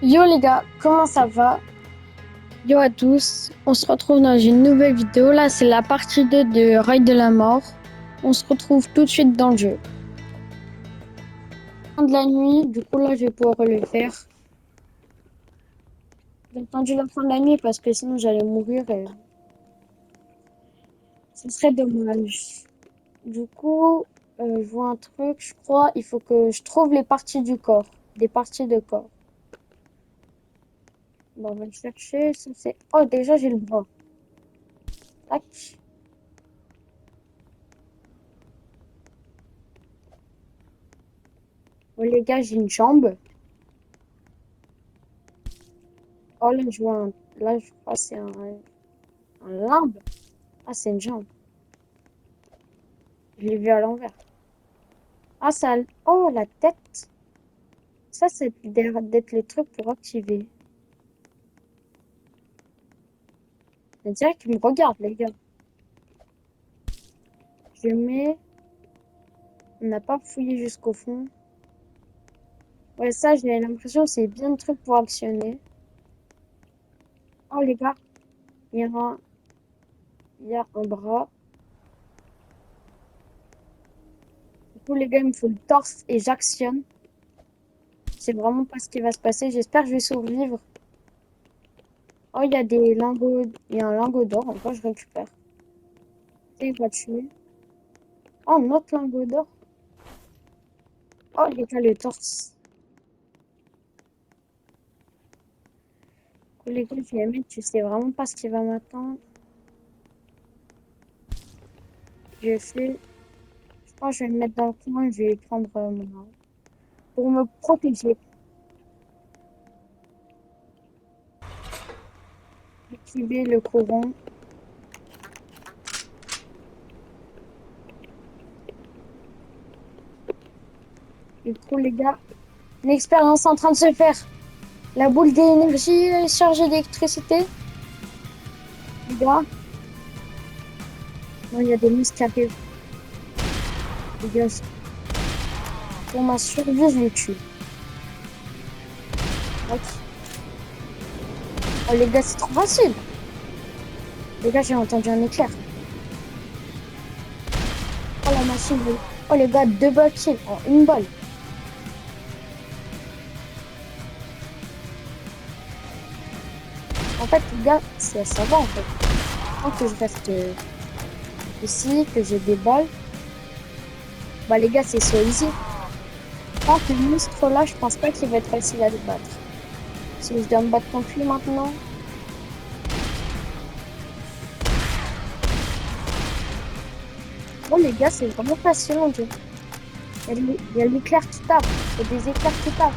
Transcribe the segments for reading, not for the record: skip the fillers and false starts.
Yo les gars, comment ça va? Yo à tous, on se retrouve dans une nouvelle vidéo. Là, c'est la partie 2 de Raid de la mort. On se retrouve tout de suite dans le jeu. Fin de la nuit, du coup là, je vais pouvoir le faire. J'ai attendu la fin de la nuit parce que sinon j'allais mourir et ce serait dommage. Du coup, je vois un truc, je crois, il faut que je trouve les parties du corps, des parties de corps. Bon, on va le chercher. Ça, c'est... Oh, déjà j'ai le bras. Tac. Oh les gars, j'ai une jambe. Oh là, je vois là, je crois que c'est un limbe. Ah, c'est une jambe. Je l'ai vu à l'envers. Ah, ça... Oh, la tête. Ça, c'est d'être le truc pour activer. On dirait qu'il me regarde, les gars. Je mets... On n'a pas fouillé jusqu'au fond. Ouais, ça, j'ai l'impression que c'est bien le truc pour actionner. Oh, les gars, il y a il y a un bras. Du coup, les gars, il me faut le torse et j'actionne. Je sais vraiment pas ce qui va se passer. J'espère que je vais survivre. Oh, il y a des lingots... Il y a un lingot d'or. Encore, je récupère. Et il va tuer. Oh, un autre lingot d'or. Oh, les gars, le torse. Les gars, je vais mettre, tu sais vraiment pas ce qui va m'attendre. Je crois que je vais me mettre dans le coin, je vais prendre mon arme. Pour me protéger. Activer le courant. Du coup, les gars, une expérience en train de se faire. La boule d'énergie est chargée d'électricité. Les gars, non, il y a des monstres qui arrivent. Les gars, pour ma survie, je les tue. Hop. Oh, les gars, c'est trop facile. Les gars, j'ai entendu un éclair. Oh, la machine. Oh, les gars, deux balles kill en une balle. En fait, les gars, ça va en fait. Tant que je reste ici, que j'ai des balles, bah les gars, c'est so easy. Tant que le monstre là, je pense pas qu'il va être facile à le battre. Si je dois me battre contre lui maintenant. Bon, les gars, c'est vraiment facile en jeu. Il y a l'éclair qui tape. Il y a des éclairs qui tapent.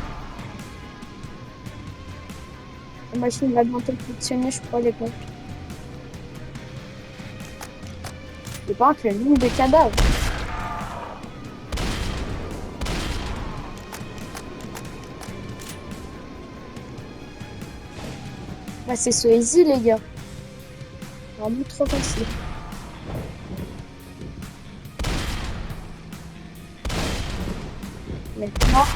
La machine va bientôt fonctionner, je crois, les gars. Et par contre, le nombre de cadavres. Bah, c'est so easy, les gars. Vraiment trop facile. Maintenant,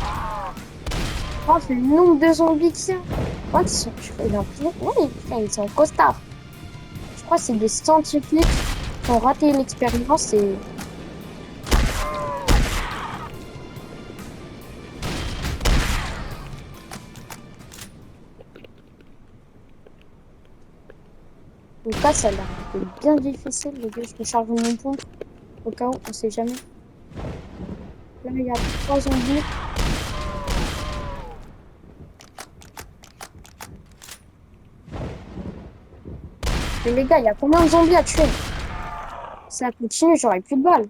oh, le nombre de zombies qu'il y a. Oh, ils sont costards. Je crois que c'est des scientifiques qui ont raté l'expérience et en tout cas, ça a l'air bien difficile. Les gars, je recharge mon pompe au cas où, on sait jamais. Là, il y a trois zombies. Mais les gars, il y a combien de zombies à tuer? Si ça continue, j'aurai plus de balles.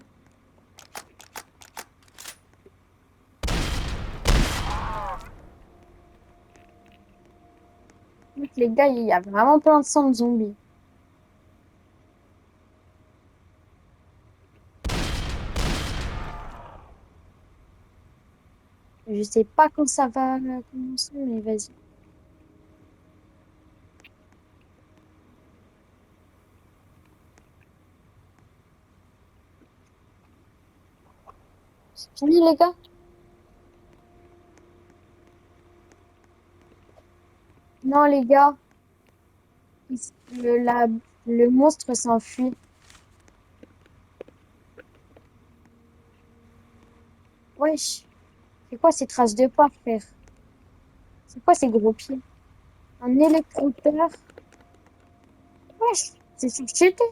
Donc, les gars, il y a vraiment plein de sang de zombies. Je sais pas quand ça va commencer, mais vas-y. C'est fini, les gars? Non, les gars, le, la, le monstre s'enfuit. Wesh, c'est quoi ces traces de pas, frère? C'est quoi ces gros pieds? Un électroteur? Wesh, c'est sur cheaté.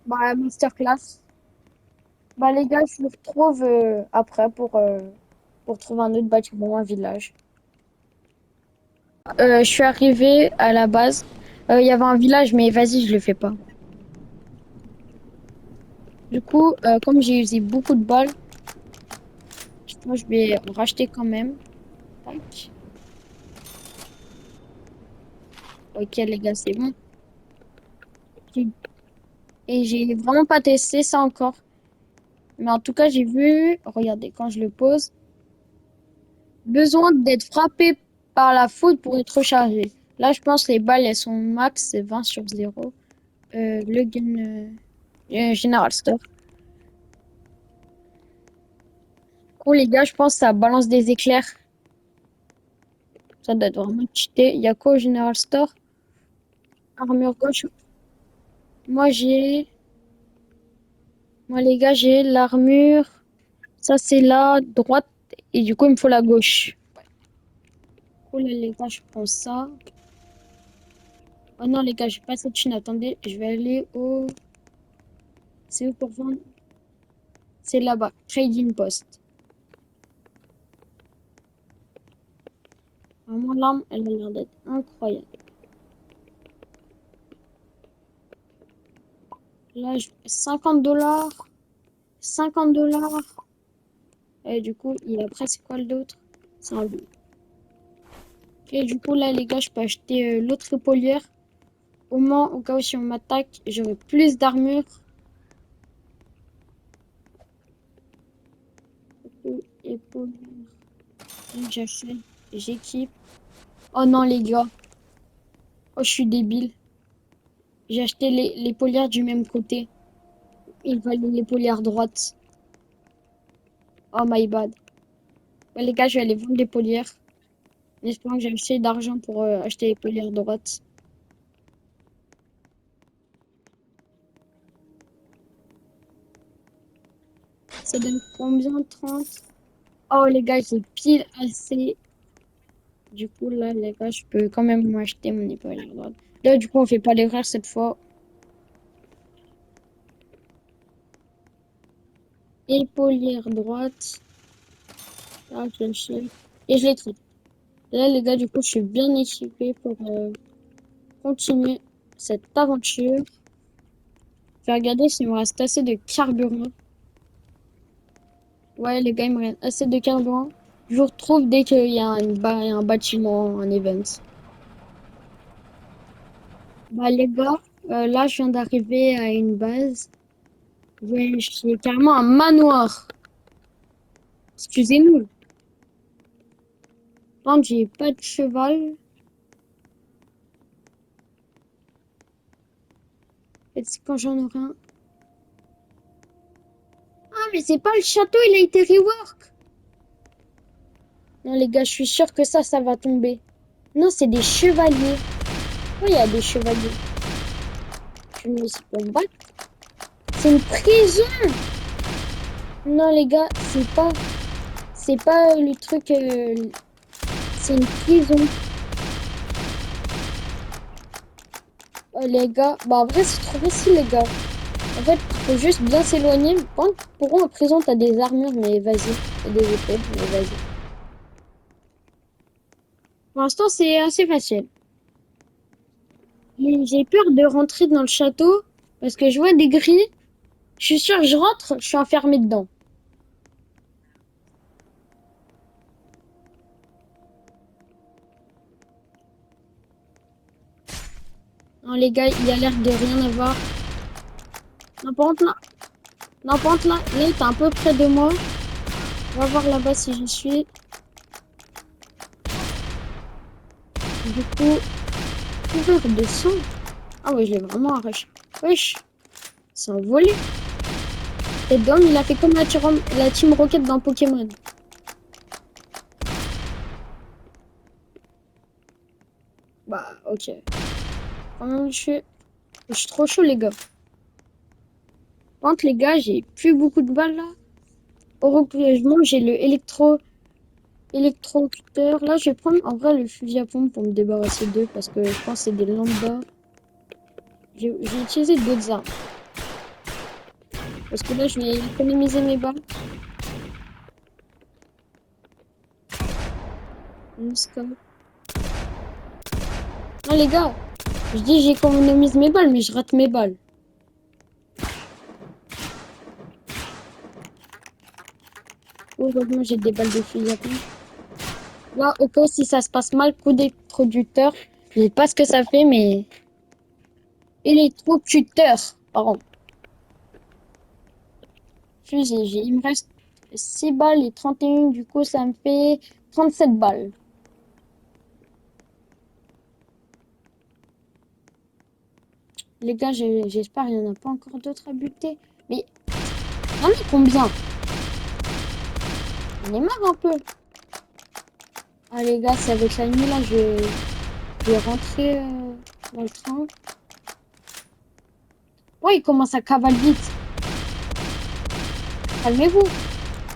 Bah, masterclass. Bah, les gars, je vous retrouve après pour trouver un autre bâtiment, un village. Je suis arrivée à la base. Il y avait un village, mais vas-y, je le fais pas. Du coup, comme j'ai usé beaucoup de balles, moi, je vais en racheter quand même. Tac. Ok, les gars, c'est bon. J'ai- Et j'ai vraiment pas testé ça encore. Mais en tout cas, j'ai vu, regardez, quand je le pose, besoin d'être frappé par la foudre pour être rechargé. Là, je pense que les balles, elles sont max, c'est 20/0. Le gun General Store. Coup, les gars, je pense que ça balance des éclairs. Ça doit être vraiment cheaté. Il y a quoi au General Store? Armure gauche. Moi, j'ai. Moi, les gars, j'ai l'armure. Ça, c'est la droite. Et du coup, il me faut la gauche. Cool, les gars, je prends ça. Oh non, les gars, j'ai pas cette chine. Attendez, je vais aller au. C'est où pour vendre? C'est là-bas. Trading Post. Vraiment, l'arme, elle a l'air d'être incroyable. Là, 50 $. 50 $. Et du coup, il y a presque quoi d'autre? C'est un loup. Et du coup, là, les gars, je peux acheter l'autre épaulière. Au moins, au cas où si on m'attaque, j'aurai plus d'armure. Épaulière. J'achète. J'équipe. Oh non, les gars. Oh, je suis débile. J'ai acheté l'épaulière du même côté. Il fallait l'épaulière droite. Oh my bad. Ouais, les gars, je vais aller vendre l'épaulière. En espérant que j'ai assez d'argent pour acheter l'épaulière droite. Ça donne combien? 30? Oh, les gars, j'ai pile assez. Du coup, là, les gars, je peux quand même m'acheter mon épaulière droite. Là, du coup, on fait pas l'erreur cette fois. Épaulière droite. Ah, je le sais. Et je l'ai trouvé. Là, les gars, du coup, je suis bien équipé pour continuer cette aventure. Je vais regarder s'il me reste assez de carburant. Ouais, les gars, il me reste assez de carburant. Je vous retrouve dès qu'il y a un bâtiment, un event. Bah, les gars, là, je viens d'arriver à une base. Ouais, c'est carrément un manoir. Excusez-nous. Par contre, j'ai pas de cheval. Et c'est quand j'en aurai un. Ah, mais c'est pas le château, il a été rework. Non, les gars, je suis sûre que ça va tomber. Non, c'est des chevaliers. Oui, il y a des chevaliers. Je me suis pas me battre. C'est une prison. Non, les gars, c'est pas le truc. C'est une prison. Oh, les gars, bah en vrai, c'est trop facile, les gars. En fait, faut juste bien s'éloigner. Pour en prison, t'as des armures, mais vas-y. Et des épées, mais vas-y. Pour l'instant, c'est assez facile. Mais j'ai peur de rentrer dans le château parce que je vois des grilles. Je suis sûre que je rentre, je suis enfermée dedans. Non, les gars, il y a l'air de rien avoir. Non, par contre, là, non, par contre, là, il est un peu près de moi. On va voir là-bas si j'y suis. Du coup, couvert de sang. Ah ouais, je l'ai vraiment arraché. Wesh, c'est envolé. Et Dom, il a fait comme la Team Rocket dans Pokémon. Bah, ok. Je suis trop chaud, les gars. Par contre, les gars, j'ai plus beaucoup de balles là. Au replacement, j'ai le électrocuteur. Là, je vais prendre en vrai le fusil à pompe pour me débarrasser d'eux parce que je pense que c'est des lambda. J'ai utilisé d'autres armes. Parce que là, je vais économiser mes balles. Une scope. Non, les gars, je dis j'économise mes balles, mais je rate mes balles. Heureusement, j'ai des balles de fusil à pompe. Là, au cas où si ça se passe mal, coup d'électrocuteur. Je sais pas ce que ça fait, mais électrocuteur. Pardon. Fusil, il me reste 6 balles et 31. Du coup, ça me fait 37 balles. Les gars, j'espère qu'il n'y en a pas encore d'autres à buter. Mais il y en a combien? On est marre un peu. Ah les gars, c'est avec la nuit là, je vais rentrer dans le train. Ouais, il commence à cavaler vite. Calmez-vous.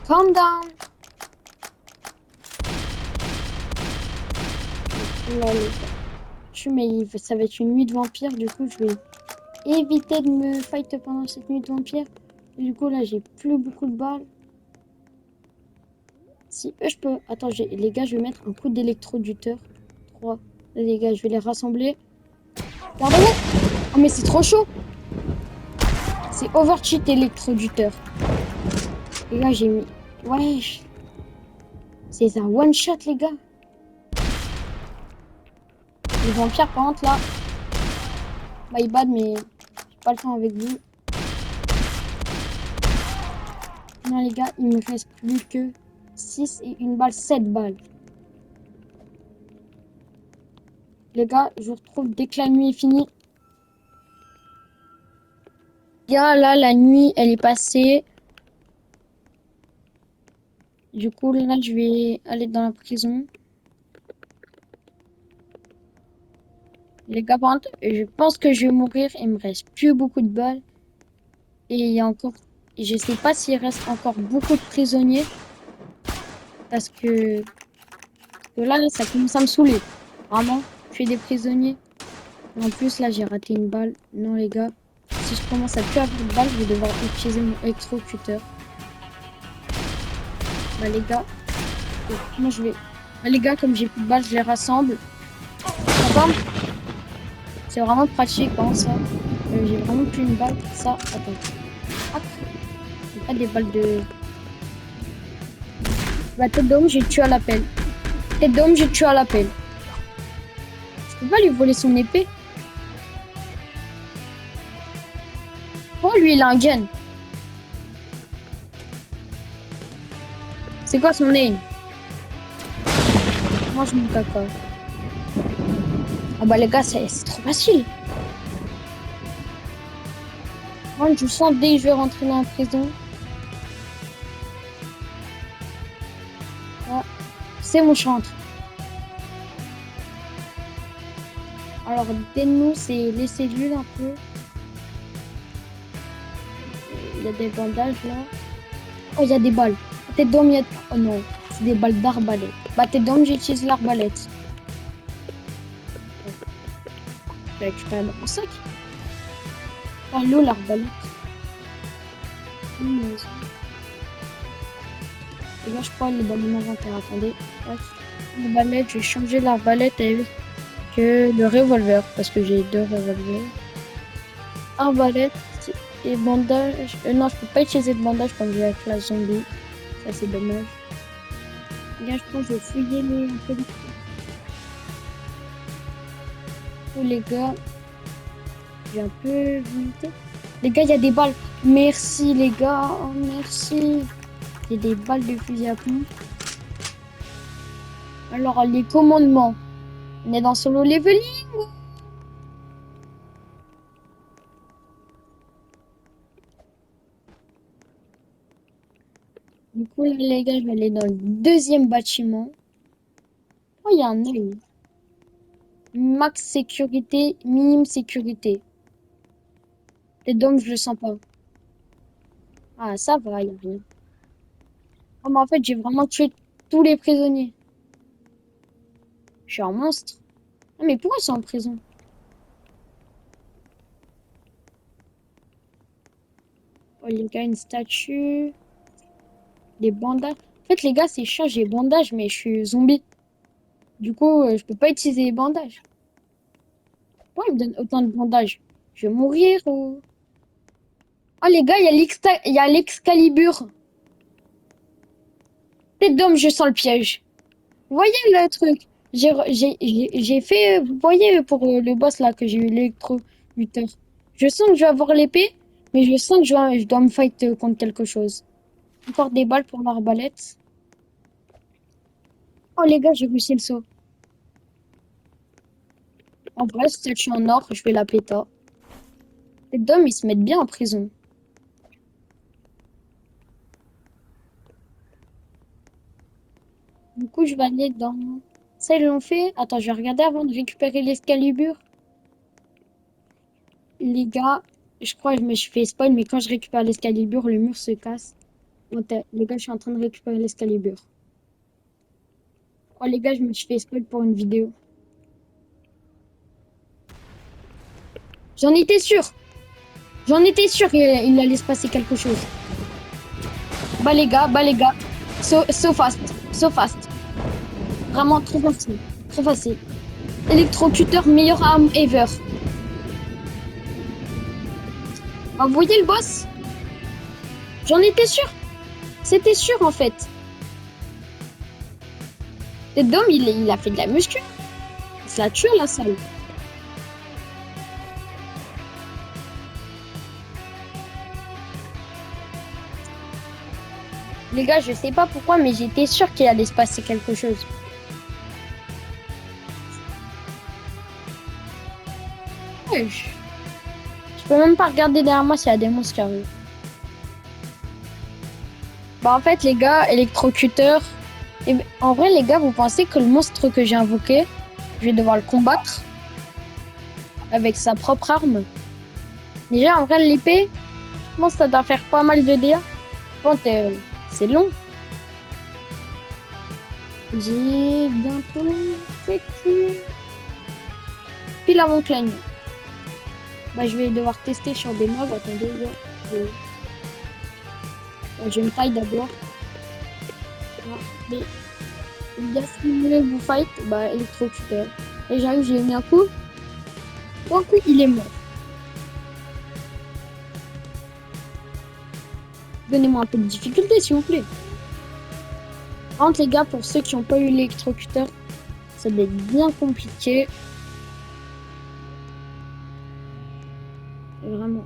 Calm down. Oula, les gars. Ça va être une nuit de vampire, du coup, je vais éviter de me fight pendant cette nuit de vampire. Du coup, là, j'ai plus beaucoup de balles. Si eux, je peux... Attends, les gars, je vais mettre un coup d'électroduteur. 3. Les gars, je vais les rassembler. Pardon? Oh, mais c'est trop chaud. C'est overcheat électroduteur. Les gars, j'ai mis... Wesh. C'est un one shot, les gars. Les vampires, par contre, là... My bad, mais j'ai pas le temps avec vous. Non, les gars, il me reste plus que 6 et une balle, 7 balles. Les gars, je vous retrouve dès que la nuit est finie. Gars, là, la nuit, elle est passée. Du coup, là, je vais aller dans la prison. Les gars, par contre, je pense que je vais mourir. Il me reste plus beaucoup de balles. Et il y a encore... Je sais pas s'il reste encore beaucoup de prisonniers. Parce que là, ça commence à me saouler. Vraiment, je fais des prisonniers. Et en plus, là, j'ai raté une balle. Non, les gars. Si je commence à plus avoir de balles, je vais devoir utiliser mon électrocuteur. Bah, les gars. Moi, je vais... Bah, les gars, comme j'ai plus de balles, je les rassemble. D'accord? C'est vraiment pratique, hein, ça. J'ai vraiment plus une balle. Ça, attends. Hop. C'est pas des balles de... Bah, tête d'homme, j'ai tué à l'appel. Tête d'homme, j'ai tué à l'appel. Je peux pas lui voler son épée. Oh, lui, il a un gun. C'est quoi son aim? Moi, je me caca. Ah bah, les gars, c'est trop facile. Moi, je sens dès que je vais rentrer dans la prison. Ah, c'est mon chantre. Alors, nous, c'est les cellules un peu. Il y a des bandages là. Oh, il y a des balles. Tête d'homme, il y a... Oh non, c'est des balles d'arbalète. Bah, tête d'homme, j'utilise l'arbalète. Je vais récupérer mon sac. Oh, l'eau, l'arbalète. Les gars, je crois aller dans mon inventaire. Attendez. L'arbalète, je vais changer l'arbalète avec le revolver. Parce que j'ai deux revolvers. Arbalète et bandage. Non, je peux pas utiliser de bandage comme j'ai la classe zombie. Ça, c'est dommage. Les gars, je pense que je vais fouiller les... Oh, les gars, j'ai un peu visité. Les gars, il y a des balles. Merci, les gars. Oh, merci. Il y a des balles de fusil à pompe. Alors, les commandements. On est dans solo leveling. Du coup, là, les gars, je vais aller dans le deuxième bâtiment. Oh, il y a un œil. Max sécurité, minime sécurité. Les dômes, je le sens pas. Ah, ça va, y a rien. Oh, mais en fait, j'ai vraiment tué tous les prisonniers. Je suis un monstre. Ah, mais pourquoi ils sont en prison? Oh, les gars, une statue. Des bandages. En fait, les gars, c'est chiant, j'ai bandages, mais je suis zombie. Du coup, je peux pas utiliser les bandages. Pourquoi ils me donnent autant de bandages? Je vais mourir ou... Oh, les gars, il y a l'Excalibur. Tête d'homme, je sens le piège. Vous voyez le truc? J'ai fait... Vous voyez pour le boss, là, que j'ai eu l'électrocuteur. Je sens que je vais avoir l'épée, mais je sens que je dois me fight contre quelque chose. Encore des balles pour l'arbalète. Oh, les gars, j'ai réussi le saut. En vrai, si je suis en or, je vais la péta. Les dômes, ils se mettent bien en prison. Du coup, je vais aller dans... Ça, ils l'ont fait. Attends, je vais regarder avant de récupérer l'Excalibur. Les gars, je crois que je me suis fait spoil, mais quand je récupère l'Excalibur, le mur se casse. Bon, les gars, je suis en train de récupérer l'Excalibur. Oh, les gars, je me suis fait spoil pour une vidéo. J'en étais sûr. J'en étais sûr qu'il allait se passer quelque chose. Bah les gars. So fast. So fast. Vraiment trop facile. Trop facile. Électrocuteur, meilleure arme ever. Ah, vous voyez le boss? J'en étais sûr. C'était sûr en fait. Le Dom, il a fait de la muscu. Il se la tue la salle. Les gars, je sais pas pourquoi, mais j'étais sûr qu'il allait se passer quelque chose. Ouais, je peux même pas regarder derrière moi s'il y a des monstres qui arrivent. Bah en fait, les gars, électrocuteur. En vrai, les gars, vous pensez que le monstre que j'ai invoqué, je vais devoir le combattre avec sa propre arme? Déjà, en vrai, l'épée, je pense que ça doit faire pas mal de dégâts. Bon, c'est long. J'ai bientôt fait pile avant que la nuit. Bah, je vais devoir tester sur des mobs. Attendez, là. Je me taille d'abord. Voilà. Mais il y a ce que vous fight, bah, électrocuteur. Et j'arrive, j'ai mis un coup. Donc, il est mort. Donnez-moi un peu de difficulté, s'il vous plaît. Par contre, les gars, pour ceux qui n'ont pas eu l'électrocuteur, ça va être bien compliqué. Vraiment.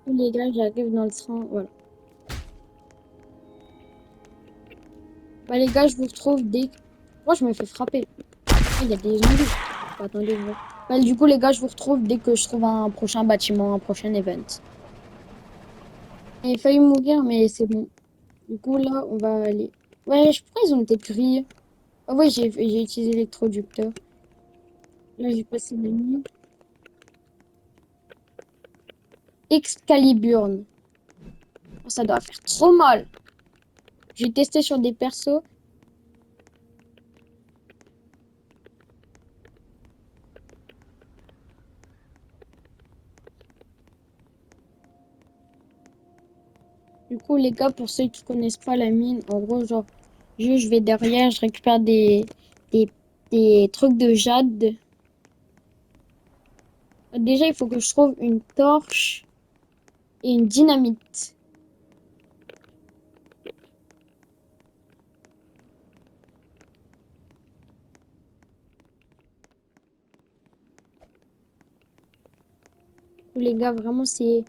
Les gars, j'arrive dans le train. Voilà. Bah, les gars, je vous retrouve dès que... Moi, je me fais frapper. Ah, il y a des zombies. Bah, attendez, je vois. Bah, du coup, les gars, je vous retrouve dès que je trouve un prochain bâtiment, un prochain event. J'ai failli mourir, mais c'est bon. Du coup, là, on va aller. Ouais, je crois qu'ils ont été grillés. Ah ouais, j'ai utilisé l'électroducteur. Là, j'ai passé la nuit. Excaliburn. Oh, ça doit faire trop mal. J'ai testé sur des persos. Du coup, les gars, pour ceux qui connaissent pas la mine, en gros, genre, je vais derrière, je récupère des, des trucs de jade. Déjà, il faut que je trouve une torche et une dynamite. Les gars, vraiment, c'est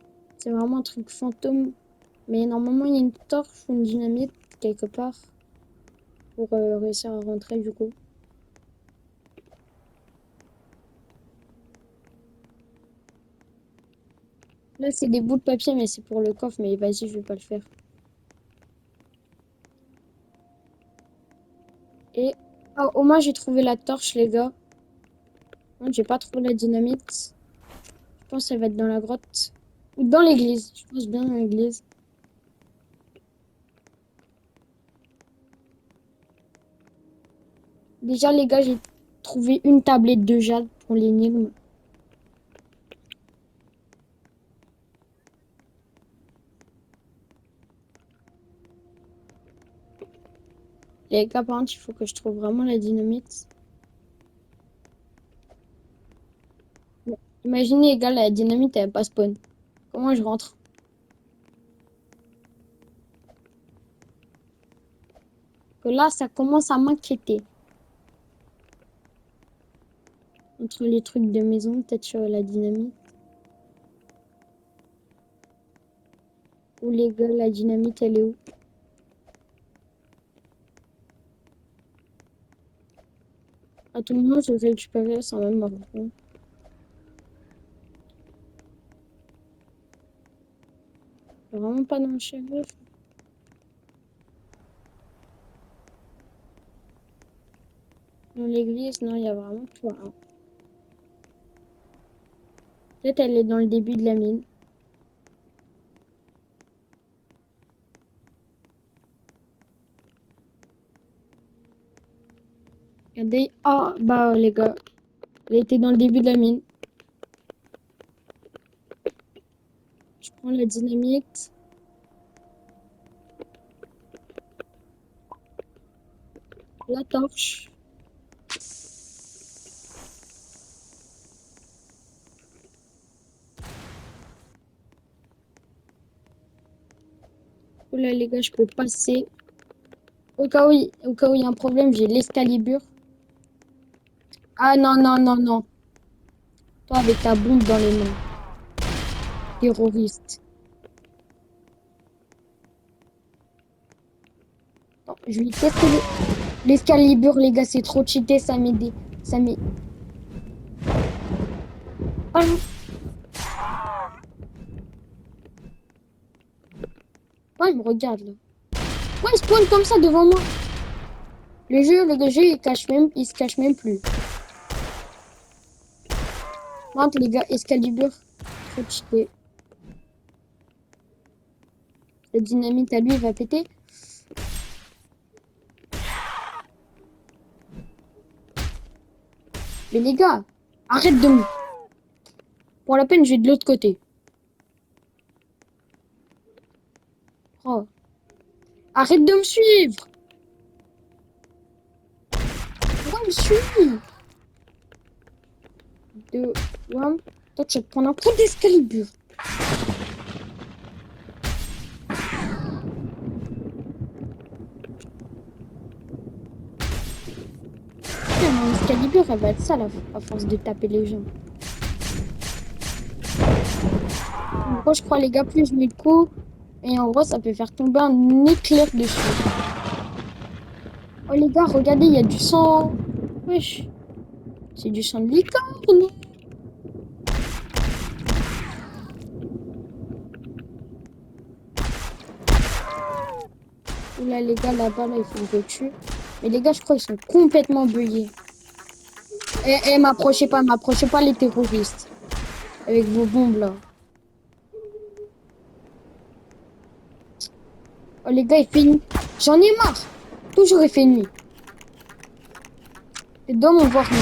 vraiment un truc fantôme. Mais normalement, il y a une torche ou une dynamite quelque part pour réussir à rentrer du coup. Là, c'est des bouts de papier, mais c'est pour le coffre. Mais vas-y, je vais pas le faire. Au moins, j'ai trouvé la torche, les gars. Non, j'ai pas trouvé la dynamite. Je pense qu'elle va être dans la grotte. Ou dans l'église. Je pense bien dans l'église. Déjà, les gars, j'ai trouvé une tablette de jade pour l'énigme. Les gars, par contre, il faut que je trouve vraiment la dynamite. Bon, imaginez, les gars, la dynamite, elle pas spawn. Comment je rentre? Que là, ça commence à m'inquiéter. Entre les trucs de maison, peut-être sur la dynamite. Ou les gars, la dynamite, elle est où? À tout moment, je vais récupérer sans même m'en rendre compte. Vraiment pas dans le cheveu. Dans l'église, non, il y a vraiment tout. Hein. Peut-être elle est dans le début de la mine. Regardez. Ah, bah les gars. Elle était dans le début de la mine. Je prends la dynamite. La torche. Oula les gars, je peux passer. Au cas où il y a un problème, j'ai l'escalibur. Ah non, non, non, non. Toi avec ta bombe dans les mains. Terroriste. Non, je vais tester l'escalibur, les gars, c'est trop cheaté, ça m'aide. Ça m'aide. Ah non. Ah, il me regarde là. Ouais, il spawn comme ça devant moi. Le jeu, il se cache même plus. Monte les gars, Excalibur. Faut cheater. La dynamite à lui, il va péter. Mais les gars, arrête de me... Pour la peine, je vais de l'autre côté. Oh. Arrête de me suivre. Pourquoi il me suit? Deux, one. Toi, tu vas te prendre un coup d'Excalibur. Putain, mon Excalibur, elle va être sale à force de taper les gens. En gros, je crois, les gars, plus je mets le coup, et en gros, ça peut faire tomber un éclair dessus. Oh, les gars, regardez, il y a du sang. Wesh. C'est du sang de licorne. Là, les gars, là-bas, là, il faut que je le tue. Mais les gars, je crois qu'ils sont complètement buggés. M'approchez pas les terroristes. Avec vos bombes, là. Oh, les gars, il fait nuit. J'en ai marre. Toujours, il fait nuit. C'est dans mon voir nuit.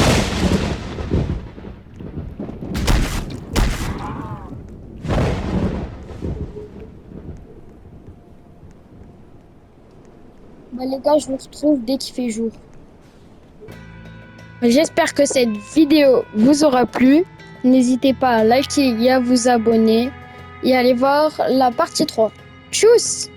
Bah, les gars, je vous retrouve dès qu'il fait jour. J'espère que cette vidéo vous aura plu. N'hésitez pas à liker et à vous abonner. Et à aller voir la partie 3. Tchuss!